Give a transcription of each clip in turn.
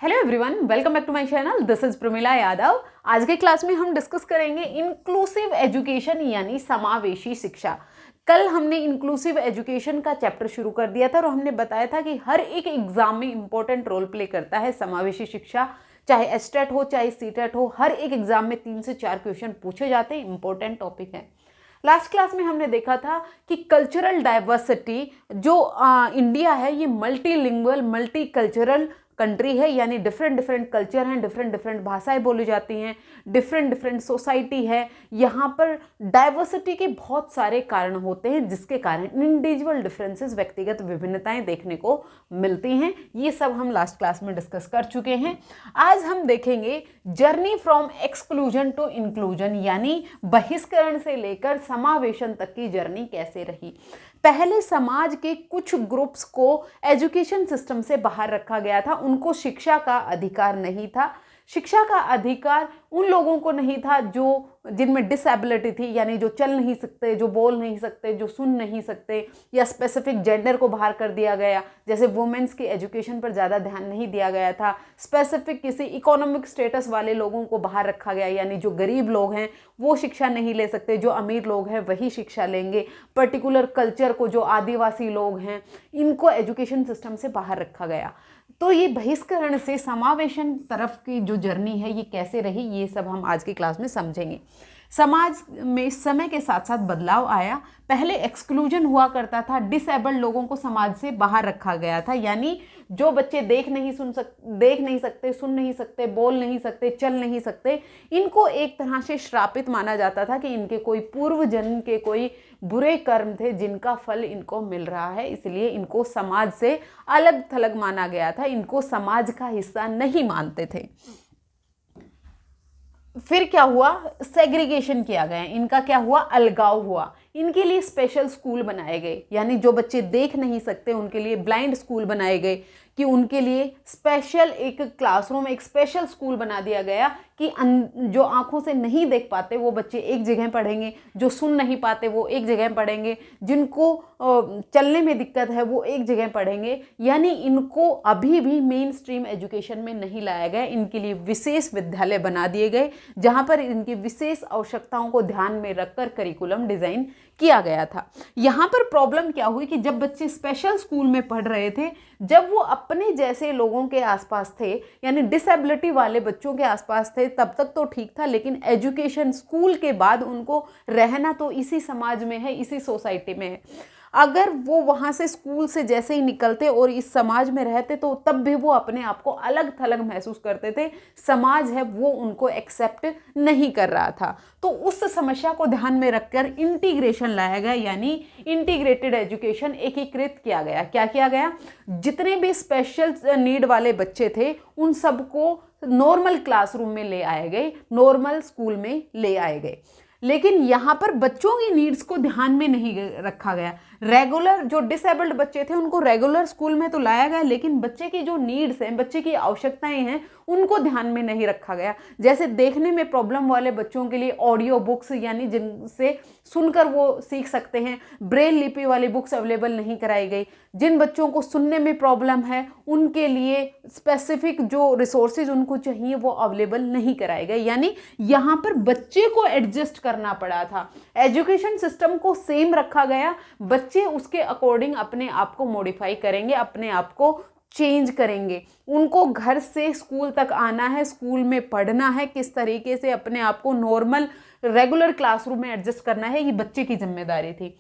Hello everyone, welcome back to my channel. This is Pramila Yadav. आज के class में हम डिस्कस करेंगे इंक्लूसिव एजुकेशन यानी समावेशी शिक्षा। कल हमने इंक्लूसिव एजुकेशन का चैप्टर शुरू कर दिया था और हमने बताया था कि हर एक एग्जाम में इंपॉर्टेंट रोल प्ले करता है समावेशी शिक्षा। चाहे एस्टेट हो चाहे सीटेट हो, हर एक एग्जाम में 3 से 4 क्वेश्चन पूछे जाते हैं, इंपॉर्टेंट टॉपिक है। लास्ट क्लास में हमने देखा था कि कल्चरल डाइवर्सिटी जो इंडिया है ये मल्टीलिंगुअल मल्टी कल्चरल कंट्री है, यानी डिफरेंट डिफरेंट कल्चर हैं, डिफरेंट डिफरेंट भाषाएं बोली जाती हैं, डिफरेंट डिफरेंट सोसाइटी है। यहाँ पर डाइवर्सिटी के बहुत सारे कारण होते हैं जिसके कारण इंडिविजुअल डिफरेंसेस, व्यक्तिगत विभिन्नताएं देखने को मिलती हैं। ये सब हम लास्ट क्लास में डिस्कस कर चुके हैं। आज हम देखेंगे journey from exclusion to inclusion, यानी बहिष्करण से लेकर समावेशन तक की जर्नी कैसे रही। पहले समाज के कुछ ग्रुप्स को एजुकेशन सिस्टम से बाहर रखा गया था, उनको शिक्षा का अधिकार नहीं था। शिक्षा का अधिकार उन लोगों को नहीं था जो जिनमें डिसेबिलिटी थी, यानी जो चल नहीं सकते, जो बोल नहीं सकते, जो सुन नहीं सकते, या स्पेसिफिक जेंडर को बाहर कर दिया गया। जैसे वुमेन्स की एजुकेशन पर ज़्यादा ध्यान नहीं दिया गया था। स्पेसिफिक किसी इकोनॉमिक स्टेटस वाले लोगों को बाहर रखा गया, यानी जो गरीब लोग हैं वो शिक्षा नहीं ले सकते, जो अमीर लोग हैं वही शिक्षा लेंगे। पर्टिकुलर कल्चर को, जो आदिवासी लोग हैं, इनको एजुकेशन सिस्टम से बाहर रखा गया। तो ये बहिष्करण से समावेशन तरफ की जो जर्नी है ये कैसे रही, ये सब हम आज की क्लास में समझेंगे। समाज में समय के साथ साथ बदलाव आया। पहले एक्सक्लूजन हुआ करता था, डिसेबल्ड लोगों को समाज से बाहर रखा गया था, यानी जो बच्चे देख नहीं सकते, सुन नहीं सकते, बोल नहीं सकते, चल नहीं सकते, इनको एक तरह से श्रापित माना जाता था कि इनके कोई पूर्व जन्म के कोई बुरे कर्म थे जिनका फल इनको मिल रहा है, इसलिए इनको समाज से अलग थलग माना गया था, इनको समाज का हिस्सा नहीं मानते थे। फिर क्या हुआ, सेग्रीगेशन किया गया, इनका क्या हुआ, अलगाव हुआ। इनके लिए स्पेशल स्कूल बनाए गए, यानी जो बच्चे देख नहीं सकते उनके लिए ब्लाइंड स्कूल बनाए गए, कि उनके लिए स्पेशल एक क्लासरूम, एक स्पेशल स्कूल बना दिया गया कि जो आंखों से नहीं देख पाते वो बच्चे एक जगह पढ़ेंगे, जो सुन नहीं पाते वो एक जगह पढ़ेंगे, जिनको चलने में दिक्कत है वो एक जगह पढ़ेंगे। यानी इनको अभी भी मेन स्ट्रीम एजुकेशन में नहीं लाया गया, इनके लिए विशेष विद्यालय बना दिए गए जहाँ पर इनकी विशेष आवश्यकताओं को ध्यान में रखकर करिकुलम डिज़ाइन किया गया था। यहाँ पर प्रॉब्लम क्या हुई कि जब बच्चे स्पेशल स्कूल में पढ़ रहे थे, जब वो अपने जैसे लोगों के आसपास थे, यानी डिसेबिलिटी वाले बच्चों के आसपास थे, तब तक तो ठीक था, लेकिन एजुकेशन स्कूल के बाद उनको रहना तो इसी समाज में है, इसी सोसाइटी में है। अगर वो वहाँ से स्कूल से जैसे ही निकलते और इस समाज में रहते तो तब भी वो अपने आप को अलग थलग महसूस करते थे, समाज है वो उनको एक्सेप्ट नहीं कर रहा था। तो उस समस्या को ध्यान में रखकर इंटीग्रेशन लाया गया, यानी इंटीग्रेटेड एजुकेशन, एकीकृत किया गया। क्या किया गया, जितने भी स्पेशल नीड वाले बच्चे थे उन सबको नॉर्मल क्लासरूम में ले आए गए, नॉर्मल स्कूल में ले आए गए। लेकिन यहाँ पर बच्चों की नीड्स को ध्यान में नहीं रखा गया। रेगुलर जो डिसेबल्ड बच्चे थे उनको रेगुलर स्कूल में तो लाया गया, लेकिन बच्चे की जो नीड्स हैं, बच्चे की आवश्यकताएं हैं, उनको ध्यान में नहीं रखा गया। जैसे देखने में प्रॉब्लम वाले बच्चों के लिए ऑडियो बुक्स, यानी जिनसे सुनकर वो सीख सकते हैं, ब्रेल लिपि वाली बुक्स अवेलेबल नहीं कराई गई। जिन बच्चों को सुनने में प्रॉब्लम है उनके लिए स्पेसिफिक जो रिसोर्सेज उनको चाहिए वो अवेलेबल नहीं कराए गए। यानी यहाँ पर बच्चे को एडजस्ट करना पड़ा था। एजुकेशन सिस्टम को सेम रखा गया, बच्चे उसके अकॉर्डिंग अपने आप को मॉडिफाई करेंगे, अपने आप को चेंज करेंगे। उनको घर से स्कूल तक आना है, स्कूल में पढ़ना है, किस तरीके से अपने आप को नॉर्मल रेगुलर क्लासरूम में एडजस्ट करना है, ये बच्चे की जिम्मेदारी थी।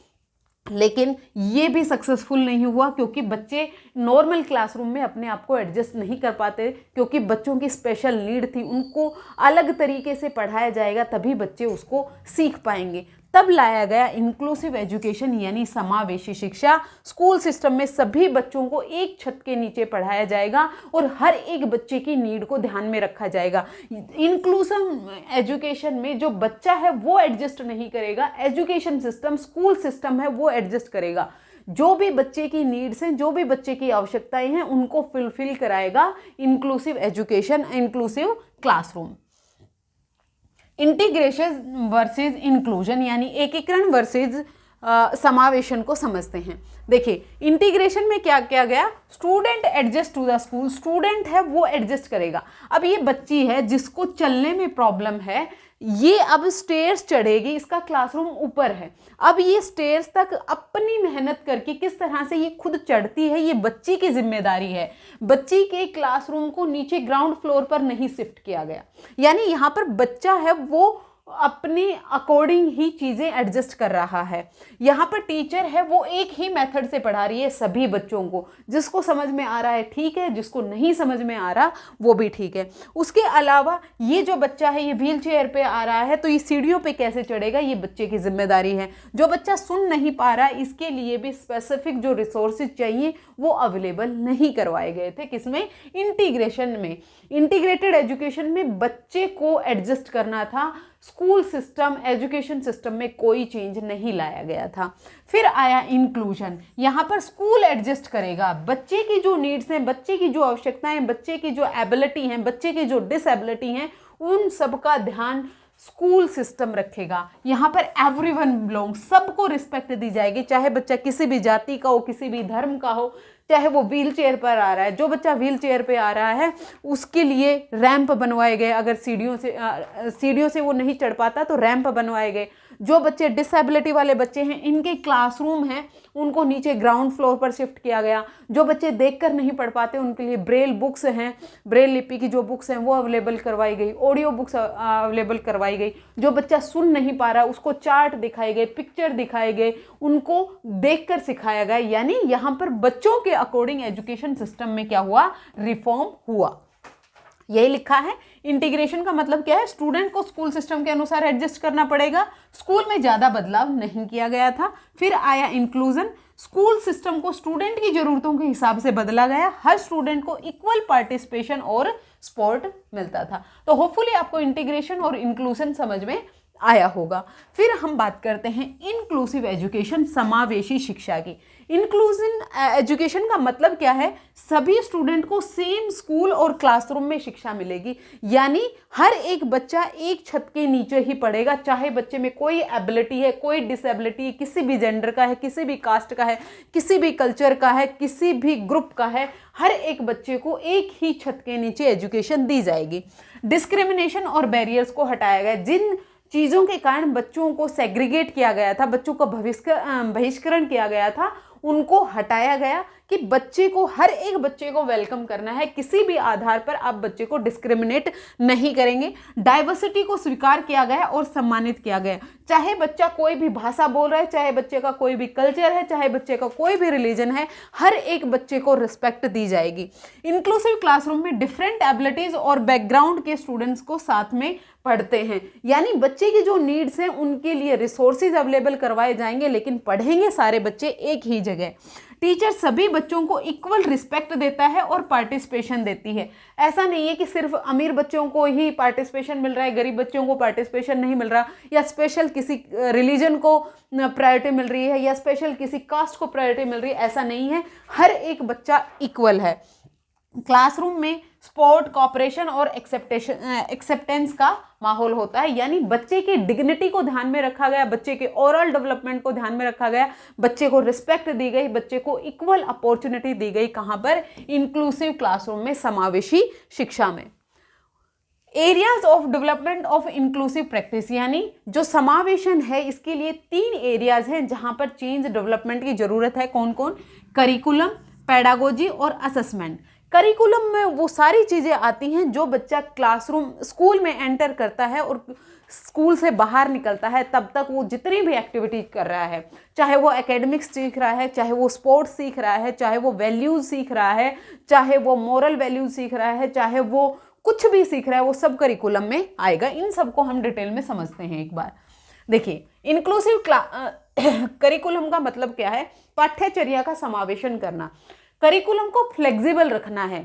लेकिन ये भी सक्सेसफुल नहीं हुआ, क्योंकि बच्चे नॉर्मल क्लासरूम में अपने आप को एडजस्ट नहीं कर पाते, क्योंकि बच्चों की स्पेशल नीड थी, उनको अलग तरीके से पढ़ाया जाएगा तभी बच्चे उसको सीख पाएंगे। तब लाया गया इंक्लूसिव एजुकेशन, यानी समावेशी शिक्षा। स्कूल सिस्टम में सभी बच्चों को एक छत के नीचे पढ़ाया जाएगा और हर एक बच्चे की नीड को ध्यान में रखा जाएगा। इंक्लूसिव एजुकेशन में जो बच्चा है वो एडजस्ट नहीं करेगा, एजुकेशन सिस्टम, स्कूल सिस्टम है वो एडजस्ट करेगा। जो भी बच्चे की नीड्स हैं, जो भी बच्चे की आवश्यकताएं हैं, उनको फुलफिल कराएगा inclusive education, inclusive classroom. Integration versus inclusion, यानी एकीकरण वर्सेस समावेशन को समझते हैं। देखिए इंटीग्रेशन में क्या किया गया, student adjust to the school, student है वो एडजस्ट करेगा। अब ये बच्ची है जिसको चलने में प्रॉब्लम है, ये अब स्टेयर्स चढ़ेगी, इसका क्लासरूम ऊपर है, अब ये स्टेयर्स तक अपनी मेहनत करके किस तरह से ये खुद चढ़ती है, ये बच्ची की जिम्मेदारी है। बच्ची के क्लासरूम को नीचे ग्राउंड फ्लोर पर नहीं शिफ्ट किया गया, यानी यहाँ पर बच्चा है वो अपने अकॉर्डिंग ही चीज़ें एडजस्ट कर रहा है। यहाँ पर टीचर है वो एक ही मेथड से पढ़ा रही है सभी बच्चों को, जिसको समझ में आ रहा है ठीक है, जिसको नहीं समझ में आ रहा वो भी ठीक है। उसके अलावा ये जो बच्चा है ये व्हील चेयर पे आ रहा है, तो ये सीढ़ियों पे कैसे चढ़ेगा, ये बच्चे की जिम्मेदारी है। जो बच्चा सुन नहीं पा रहा, इसके लिए भी स्पेसिफिक जो रिसोर्सेज चाहिए वो अवेलेबल नहीं करवाए गए थे। किसमें, इंटीग्रेशन में। इंटीग्रेटेड एजुकेशन में बच्चे को एडजस्ट करना था, स्कूल सिस्टम एजुकेशन सिस्टम में कोई चेंज नहीं लाया गया था। फिर आया इंक्लूजन, यहाँ पर स्कूल एडजस्ट करेगा, बच्चे की जो नीड्स हैं, बच्चे की जो आवश्यकताएं, बच्चे की जो एबिलिटी हैं, बच्चे की जो डिसएबिलिटी हैं, उन सब का ध्यान स्कूल सिस्टम रखेगा। यहाँ पर एवरीवन बिलोंग, सबको रिस्पेक्ट दी जाएगी, चाहे बच्चा किसी भी जाति का हो, किसी भी धर्म का हो, चाहे वो व्हील चेयर पर आ रहा है। जो बच्चा व्हील चेयर पे आ रहा है उसके लिए रैंप बनवाए गए, अगर सीढ़ियों से वो नहीं चढ़ पाता तो रैंप बनवाए गए। जो बच्चे डिसेबिलिटी वाले बच्चे हैं, इनके क्लासरूम हैं, उनको नीचे ग्राउंड फ्लोर पर शिफ्ट किया गया। जो बच्चे देखकर नहीं पढ़ पाते उनके लिए ब्रेल बुक्स हैं, ब्रेल लिपि की जो बुक्स हैं वो अवेलेबल करवाई गई, ऑडियो बुक्स अवेलेबल करवाई गई। जो बच्चा सुन नहीं पा रहा उसको चार्ट दिखाए गए, पिक्चर दिखाए गए, उनको देखकर सिखाया गया। यानी यहाँ पर बच्चों के अकॉर्डिंग एजुकेशन सिस्टम में क्या हुआ, रिफॉर्म हुआ। यही लिखा है। इंटीग्रेशन का मतलब क्या है, स्टूडेंट को स्कूल सिस्टम के अनुसार एडजस्ट करना पड़ेगा। स्कूल में ज़्यादा बदलाव नहीं किया गया था। फिर आया इंक्लूजन, स्कूल सिस्टम को स्टूडेंट की ज़रूरतों के हिसाब से बदला गया, हर स्टूडेंट को इक्वल पार्टिसिपेशन और सपोर्ट मिलता था। तो होपफुली आपको इंटीग्रेशन और इंक्लूजन समझ में आया होगा। फिर हम बात करते हैं इंक्लूसिव एजुकेशन, समावेशी शिक्षा की। इंक्लूसिव एजुकेशन का मतलब क्या है, सभी स्टूडेंट को सेम स्कूल और क्लासरूम में शिक्षा मिलेगी, यानी हर एक बच्चा एक छत के नीचे ही पढ़ेगा, चाहे बच्चे में कोई एबिलिटी है, कोई डिसेबिलिटी, किसी भी जेंडर का है, किसी भी कास्ट का है, किसी भी कल्चर का है, किसी भी ग्रुप का है, हर एक बच्चे को एक ही छत के नीचे एजुकेशन दी जाएगी। डिस्क्रिमिनेशन और बैरियर्स को हटाया गया, जिन चीज़ों के कारण बच्चों को सेग्रीगेट किया गया था, बच्चों का बहिष्करण किया गया था, उनको हटाया गया कि बच्चे को, हर एक बच्चे को वेलकम करना है, किसी भी आधार पर आप बच्चे को डिस्क्रिमिनेट नहीं करेंगे। डाइवर्सिटी को स्वीकार किया गया और सम्मानित किया गया, चाहे बच्चा कोई भी भाषा बोल रहा है, चाहे बच्चे का कोई भी कल्चर है, चाहे बच्चे का कोई भी रिलीजन है, हर एक बच्चे को रिस्पेक्ट दी जाएगी। इंक्लूसिव क्लासरूम में डिफरेंट एबिलिटीज और बैकग्राउंड के स्टूडेंट्स को साथ में पढ़ते हैं, यानी बच्चे की जो नीड्स हैं उनके लिए रिसोर्सेज अवेलेबल करवाए जाएंगे, लेकिन पढ़ेंगे सारे बच्चे एक ही जगह। टीचर सभी बच्चों को इक्वल रिस्पेक्ट देता है और पार्टिसिपेशन देती है। ऐसा नहीं है कि सिर्फ अमीर बच्चों को ही पार्टिसिपेशन मिल रहा है, गरीब बच्चों को पार्टिसिपेशन नहीं मिल रहा, या स्पेशल किसी रिलीजन को प्रायोरिटी मिल रही है, या स्पेशल किसी कास्ट को प्रायोरिटी मिल रही है, ऐसा नहीं है। हर एक बच्चा इक्वल है। क्लासरूम में स्पोर्ट, कॉपरेशन और एक्सेप्टेंस का माहौल होता है, यानी बच्चे की डिग्निटी को ध्यान में रखा गया, बच्चे के ओवरऑल डेवलपमेंट को ध्यान में रखा गया, बच्चे को रिस्पेक्ट दी गई, बच्चे को इक्वल अपॉर्चुनिटी दी गई। कहाँ पर, इंक्लूसिव क्लासरूम में, समावेशी शिक्षा में। Areas of development of inclusive practice, यानी जो समावेशन है इसके लिए 3 एरियाज हैं जहां पर चेंज डेवलपमेंट की जरूरत है। कौन कौन, करिकुलम, पेडागोजी और असेसमेंट। करिकुलम में वो सारी चीज़ें आती हैं जो बच्चा क्लासरूम, स्कूल में एंटर करता है और स्कूल से बाहर निकलता है, तब तक वो जितनी भी एक्टिविटी कर रहा है, चाहे वो एकेडमिक्स सीख रहा है, चाहे वो स्पोर्ट्स सीख रहा है, चाहे वो वैल्यूज़ सीख रहा है, चाहे वो मोरल वैल्यूज़ सीख रहा है, चाहे वो कुछ भी सीख रहा है, वो सब करिकुलम में आएगा। इन सबको हम डिटेल में समझते हैं एक बार। देखिए, इंक्लूसिव करिकुलम का मतलब क्या है, पाठ्यचर्या का समावेशन करना। करिकुलम को फ्लेक्सिबल रखना है,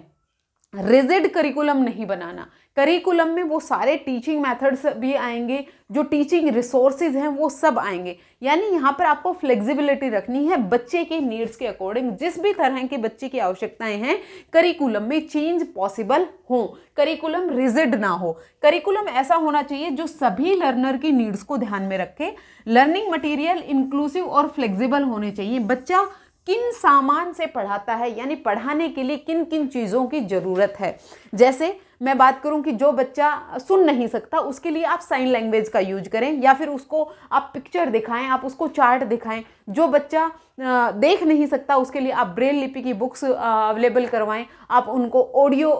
रिजिड करिकुलम नहीं बनाना। करिकुलम में वो सारे टीचिंग मेथड्स भी आएंगे, जो टीचिंग रिसोर्सेज हैं वो सब आएंगे। यानी यहाँ पर आपको फ्लेक्सिबिलिटी रखनी है बच्चे के नीड्स के अकॉर्डिंग, जिस भी तरह के बच्चे की आवश्यकताएं हैं करिकुलम में चेंज पॉसिबल हो। करिकुलम रिजिड ना हो, करिकुलम ऐसा होना चाहिए जो सभी लर्नर की नीड्स को ध्यान में रखे। लर्निंग मटेरियल इंक्लूसिव और फ्लेक्सिबल होने चाहिए। बच्चा किन सामान से पढ़ाता है, यानी पढ़ाने के लिए किन किन चीज़ों की ज़रूरत है। जैसे मैं बात करूं कि जो बच्चा सुन नहीं सकता उसके लिए आप साइन लैंग्वेज का यूज करें, या फिर उसको आप पिक्चर दिखाएं, आप उसको चार्ट दिखाएं। जो बच्चा देख नहीं सकता उसके लिए आप ब्रेल लिपि की बुक्स अवेलेबल करवाएं, आप उनको ऑडियो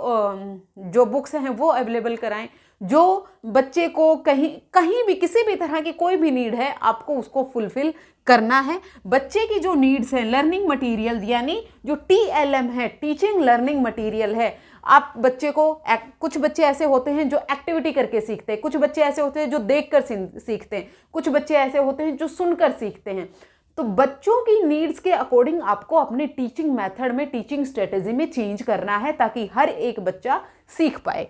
जो बुक्स हैं वो अवेलेबल कराएं। जो बच्चे को कहीं भी किसी भी तरह की कोई भी नीड है आपको उसको फुलफिल करना है। बच्चे की जो नीड्स हैं लर्निंग मटेरियल, यानी जो TLM है, टीचिंग लर्निंग मटेरियल है, आप बच्चे को कुछ बच्चे ऐसे होते हैं जो एक्टिविटी करके सीखते हैं, कुछ बच्चे ऐसे होते हैं जो देखकर सीखते हैं, कुछ बच्चे ऐसे होते हैं जो सुनकर सीखते हैं। तो बच्चों की नीड्स के अकॉर्डिंग आपको अपने टीचिंग मेथड में, टीचिंग स्ट्रेटेजी में चेंज करना है ताकि हर एक बच्चा सीख पाए।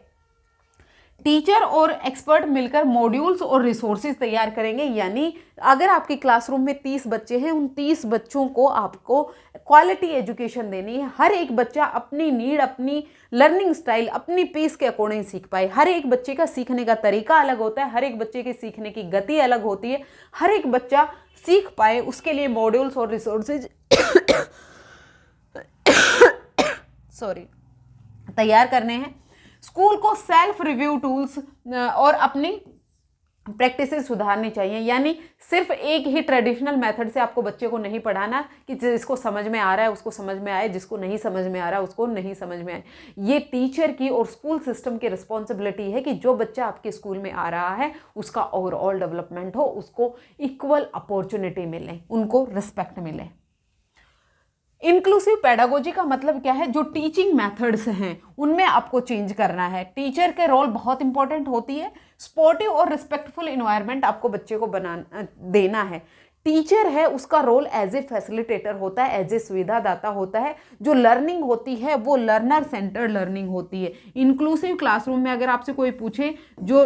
टीचर और एक्सपर्ट मिलकर मॉड्यूल्स और रिसोर्सेज तैयार करेंगे। यानी अगर आपकी क्लासरूम में 30 बच्चे हैं, उन 30 बच्चों को आपको क्वालिटी एजुकेशन देनी है। हर एक बच्चा अपनी नीड, अपनी लर्निंग स्टाइल, अपनी पेस के अकॉर्डिंग सीख पाए। हर एक बच्चे का सीखने का तरीका अलग होता है, हर एक बच्चे के सीखने की गति अलग होती है। हर एक बच्चा सीख पाए उसके लिए मॉड्यूल्स और रिसोर्सेज तैयार करने हैं। स्कूल को सेल्फ रिव्यू टूल्स और अपनी प्रैक्टिसेस सुधारनी चाहिए। यानी सिर्फ एक ही ट्रेडिशनल मेथड से आपको बच्चे को नहीं पढ़ाना कि जिसको समझ में आ रहा है उसको समझ में आए, जिसको नहीं समझ में आ रहा है उसको नहीं समझ में आए। ये टीचर की और स्कूल सिस्टम की रिस्पॉन्सिबिलिटी है कि जो बच्चा आपके स्कूल में आ रहा है उसका ओवरऑल डेवलपमेंट हो, उसको इक्वल अपॉर्चुनिटी मिले, उनको रिस्पेक्ट मिले। इंक्लूसिव पेडागोजी का मतलब क्या है? जो टीचिंग मेथड्स हैं उनमें आपको चेंज करना है। टीचर के रोल बहुत इंपॉर्टेंट होती है। स्पोर्टिव और रिस्पेक्टफुल इन्वायरमेंट आपको बच्चे को देना है। टीचर है उसका रोल एज ए फैसिलिटेटर होता है, एज ए सुविधादाता होता है। जो लर्निंग होती है वो लर्नर सेंटर्ड लर्निंग होती है। इंक्लूसिव क्लासरूम में अगर आपसे कोई पूछे जो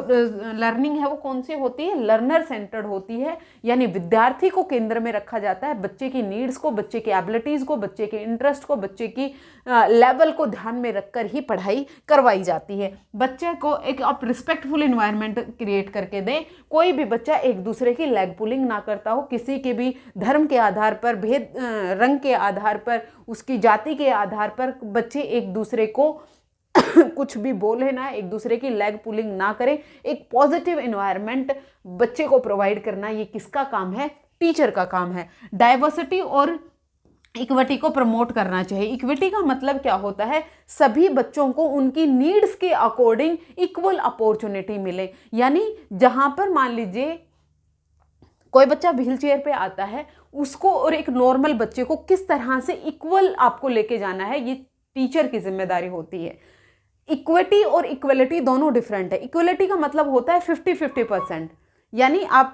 लर्निंग है वो कौन सी होती है, लर्नर सेंटर्ड होती है। यानी विद्यार्थी को केंद्र में रखा जाता है, बच्चे की नीड्स को, बच्चे की एबिलिटीज़ को, बच्चे के इंटरेस्ट को, बच्चे की लेवल को ध्यान में रखकर ही पढ़ाई करवाई जाती है। बच्चे को एक आप रिस्पेक्टफुल इन्वायरमेंट क्रिएट करके दें। कोई भी बच्चा एक दूसरे की लेग पुलिंग ना करता हो, किसी के भी धर्म के आधार पर, रंग के आधार पर, उसकी जाति के आधार पर बच्चे एक दूसरे को कुछ भी बोले ना, एक दूसरे की लेग पुलिंग ना करें। एक पॉजिटिव इन्वायरमेंट बच्चे को प्रोवाइड करना ये किसका काम है? टीचर का काम है। डाइवर्सिटी और इक्विटी को प्रमोट करना चाहिए। इक्विटी का मतलब क्या होता है? सभी बच्चों को उनकी नीड्स के अकॉर्डिंग इक्वल अपॉर्चुनिटी मिले। यानी जहां पर मान लीजिए कोई बच्चा व्हील चेयर पे आता है, उसको और एक नॉर्मल बच्चे को किस तरह से इक्वल आपको लेके जाना है, ये टीचर की जिम्मेदारी होती है। इक्विटी और इक्वलिटी दोनों डिफरेंट है। इक्वलिटी का मतलब होता है 50-50%। यानी आप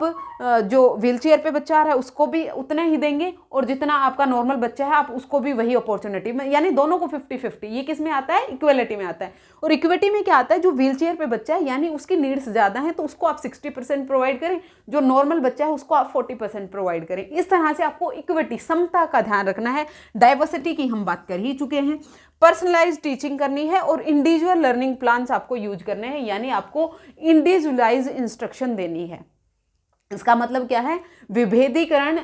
जो व्हील चेयर पे बच्चा आ रहा है उसको भी उतना ही देंगे और जितना आपका नॉर्मल बच्चा है आप उसको भी वही अपॉर्चुनिटी में, यानी दोनों को 50-50। ये किस में आता है? इक्वलिटी में आता है। और इक्विटी में क्या आता है? जो व्हील चेयर पे बच्चा है यानी उसकी नीड्स ज़्यादा हैं तो उसको आप 60% प्रोवाइड करें, जो नॉर्मल बच्चा है उसको आप 40% प्रोवाइड करें। इस तरह से आपको इक्विटी, समता का ध्यान रखना है। डाइवर्सिटी की हम बात कर ही चुके हैं। पर्सनलाइज टीचिंग करनी है और इंडिविजुअल लर्निंग प्लान्स आपको यूज करने हैं, यानी आपको इंडिविजुअलाइज इंस्ट्रक्शन देनी है। इसका मतलब क्या है? विभेदीकरण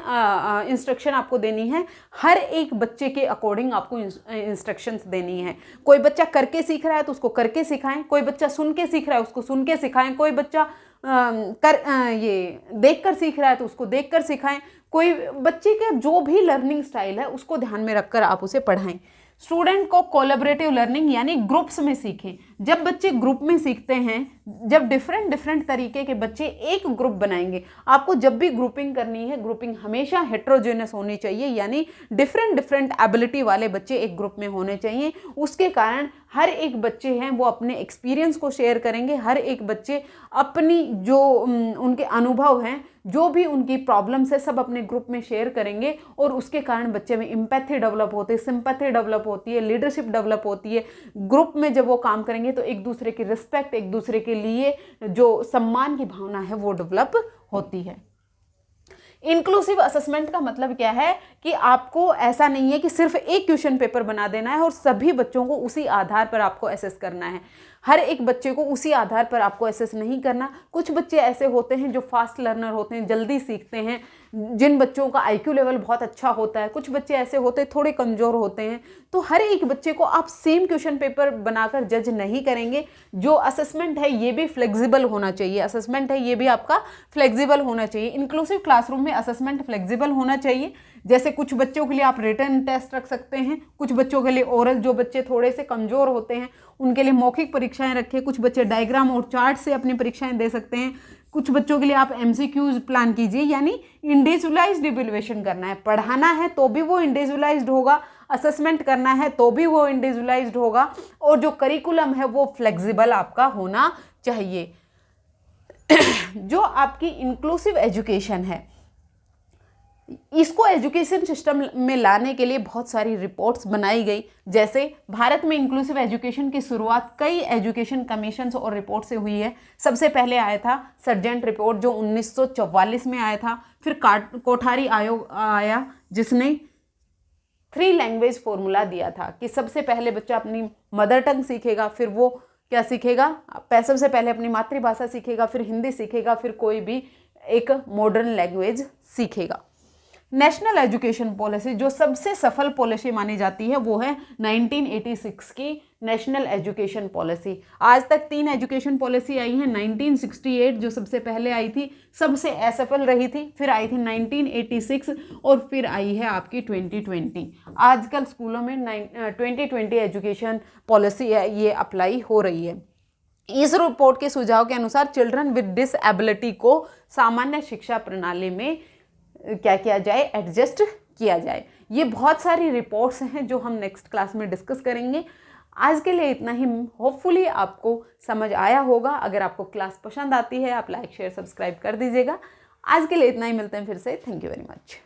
इंस्ट्रक्शन आपको देनी है। हर एक बच्चे के अकॉर्डिंग आपको इंस्ट्रक्शंस देनी है। कोई बच्चा करके सीख रहा है तो उसको करके सिखाएं, कोई बच्चा सुन के सीख रहा है उसको सुन के सिखाएं, कोई बच्चा ये देख कर सीख रहा है तो उसको देख कर सिखाएं। कोई बच्चे का जो भी लर्निंग स्टाइल है उसको ध्यान में रखकर आप उसे पढ़ाएं। स्टूडेंट को कोलैबोरेटिव लर्निंग यानी ग्रुप्स में सीखें। जब बच्चे ग्रुप में सीखते हैं, जब डिफरेंट तरीके के बच्चे एक ग्रुप बनाएंगे, आपको जब भी ग्रुपिंग करनी है, ग्रुपिंग हमेशा हेट्रोजेनस होनी चाहिए, यानी डिफरेंट एबिलिटी वाले बच्चे एक ग्रुप में होने चाहिए। उसके कारण हर एक बच्चे हैं वो अपने एक्सपीरियंस को शेयर करेंगे, हर एक बच्चे अपनी जो उनके अनुभव हैं, जो भी उनकी प्रॉब्लम्स है, सब अपने ग्रुप में शेयर करेंगे और उसके कारण बच्चे में एम्पैथी डेवलप होती है, सिंपैथी डेवलप होती है, लीडरशिप डेवलप होती है। ग्रुप में जब वो काम करेंगे तो एक दूसरे की रिस्पेक्ट, एक दूसरे के लिए जो सम्मान की भावना है वो डेवलप होती है। इंक्लूसिव असेसमेंट का मतलब क्या है कि आपको ऐसा नहीं है कि सिर्फ एक क्वेश्चन पेपर बना देना है और सभी बच्चों को उसी आधार पर आपको असेस करना है। हर एक बच्चे को उसी आधार पर आपको असेस नहीं करना। कुछ बच्चे ऐसे होते हैं जो फास्ट लर्नर होते हैं, जल्दी सीखते हैं, जिन बच्चों का आईक्यू लेवल बहुत अच्छा होता है। कुछ बच्चे ऐसे होते हैं थोड़े कमज़ोर होते हैं। तो हर एक बच्चे को आप सेम क्वेश्चन पेपर बनाकर जज नहीं करेंगे। जो असेसमेंट है ये भी फ्लेक्सिबल होना चाहिए, असेसमेंट है ये भी आपका फ्लेक्सिबल होना चाहिए। इंक्लूसिव क्लासरूम में असेसमेंट फ्लेक्सिबल होना चाहिए। जैसे कुछ बच्चों के लिए आप रिटन टेस्ट रख सकते हैं, कुछ बच्चों के लिए ओरल, जो बच्चे थोड़े से कमज़ोर होते हैं उनके लिए मौखिक परीक्षाएं रखें। कुछ बच्चे डायग्राम और चार्ट से अपनी परीक्षाएं दे सकते हैं। कुछ बच्चों के लिए आप एमसीक्यूज प्लान कीजिए, यानी इंडिविजुअलाइज्ड इवैल्यूएशन करना है। पढ़ाना है तो भी वो इंडिविजुअलाइज्ड होगा, असेसमेंट करना है तो भी वो इंडिविजुअलाइज्ड होगा, और जो करिकुलम है वो फ्लेक्सिबल आपका होना चाहिए। जो आपकी इंक्लूसिव एजुकेशन है, इसको एजुकेशन सिस्टम में लाने के लिए बहुत सारी रिपोर्ट्स बनाई गई। जैसे भारत में इंक्लूसिव एजुकेशन की शुरुआत कई एजुकेशन कमीशंस और रिपोर्ट से हुई है। सबसे पहले आया था सर्जेंट रिपोर्ट जो 1944 में आया था। फिर कोठारी आयोग आया जिसने 3 लैंग्वेज फॉर्मूला दिया था कि सबसे पहले बच्चा अपनी मदर टंग सीखेगा, फिर वो क्या सीखेगा, सबसे पहले अपनी मातृभाषा सीखेगा, फिर हिंदी सीखेगा, फिर कोई भी एक मॉडर्न लैंग्वेज सीखेगा। नेशनल एजुकेशन पॉलिसी जो सबसे सफल पॉलिसी मानी जाती है वो है 1986 की नेशनल एजुकेशन पॉलिसी। आज तक 3 एजुकेशन पॉलिसी आई हैं। 1968 जो सबसे पहले आई थी, सबसे असफल रही थी, फिर आई थी 1986 और फिर आई है आपकी 2020। आजकल स्कूलों में 2020 एजुकेशन पॉलिसी ये अप्लाई हो रही है। इस रिपोर्ट के सुझाव के अनुसार चिल्ड्रन विद डिसएबिलिटी को सामान्य शिक्षा प्रणाली में क्या किया जाए, एडजस्ट किया जाए। ये बहुत सारी रिपोर्ट्स हैं जो हम नेक्स्ट क्लास में डिस्कस करेंगे। आज के लिए इतना ही। होपफुली आपको समझ आया होगा। अगर आपको क्लास पसंद आती है आप लाइक शेयर सब्सक्राइब कर दीजिएगा। आज के लिए इतना ही, मिलते हैं फिर से। Thank you very much.